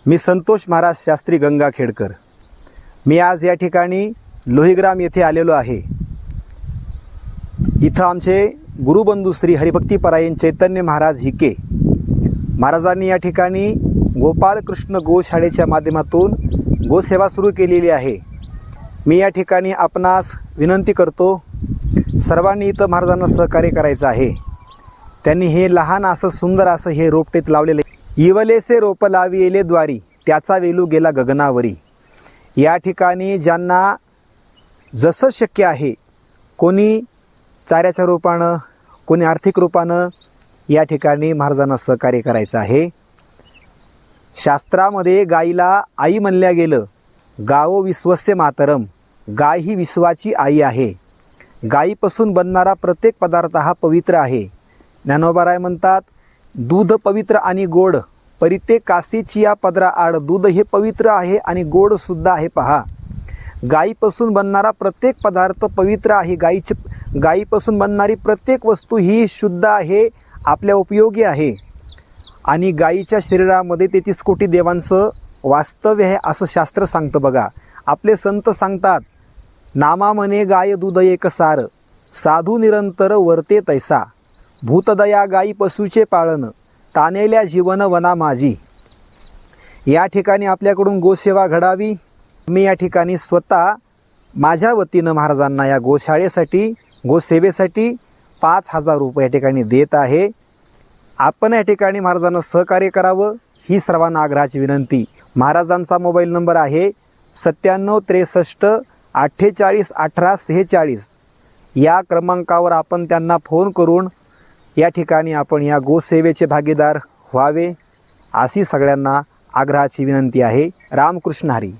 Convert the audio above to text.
मी संतोष महाराज शास्त्री गंगाखेडकर। मी आज या ठिकाणी लोहीग्राम येथे आलेलो आहे। इथं आमचे गुरुबंधू श्री हरिभक्तीपरायण चैतन्य महाराज हिके महाराजांनी या ठिकाणी गोपालकृष्ण गोशाळेच्या माध्यमातून गोसेवा सुरू केलेली आहे। मी या ठिकाणी आपणास विनंती करतो, सर्वांनी इथं महाराजांना सहकार्य करायचं आहे। त्यांनी हे लहान असं सुंदर असं हे रोपटेत लावलेले, इवलेसे रोप लाविले द्वारी त्याचा वेलू गेला गगनावरी। या ठिकाणी ज्यांना जसं शक्य आहे, कोणी चाऱ्याच्या रूपानं, कोणी आर्थिक रूपानं या ठिकाणी महाराजांना सहकार्य करायचं आहे। शास्त्रामध्ये गाईला आई म्हणल्या गेलं, गावो विश्वस्य मातरम, गाय ही विश्वाची आई आहे। गाईपासून बनणारा प्रत्येक पदार्थ हा पवित्र आहे। ज्ञानोबाराय म्हणतात, दूध पवित्र आणि गोड परिते काशीची या पदरा आड, दूध हे पवित्र आहे आणि गोड सुद्धा आहे पहा। गाईपासून बनणारा प्रत्येक पदार्थ पवित्र आहे। गाईपासून बनणारी प्रत्येक वस्तू ही शुद्ध आहे, आपल्या उपयोगी आहे। आणि गाईच्या शरीरामध्ये 33 कोटी देवांचं वास्तव्य आहे असं शास्त्र सांगतं बघा। आपले संत सांगतात, नामा म्हणे गाय दूध एक सार, साधू निरंतर वर्ते तैसा, भूतदया गाई पशुचे पाळन, तानेल्या जीवन वना माझी। या ठिकाणी आपल्याकडून गोसेवा घडावी। मी या ठिकाणी स्वतः माझ्या वतीनं महाराजांना या गोशाळेसाठी, गोसेवेसाठी 5,000 रुपये या ठिकाणी देत आहे। आपण या ठिकाणी महाराजांना सहकार्य करावं ही सर्वांना आग्रहाची विनंती। महाराजांचा मोबाईल नंबर आहे 97 63 48 18 46। या क्रमांकावर आपण त्यांना फोन करून या ठिकाणी आपण या गोसेवेचे भागीदार व्हावे अशी सगळ्यांना आग्रहाची विनंती आहे। रामकृष्ण हरी।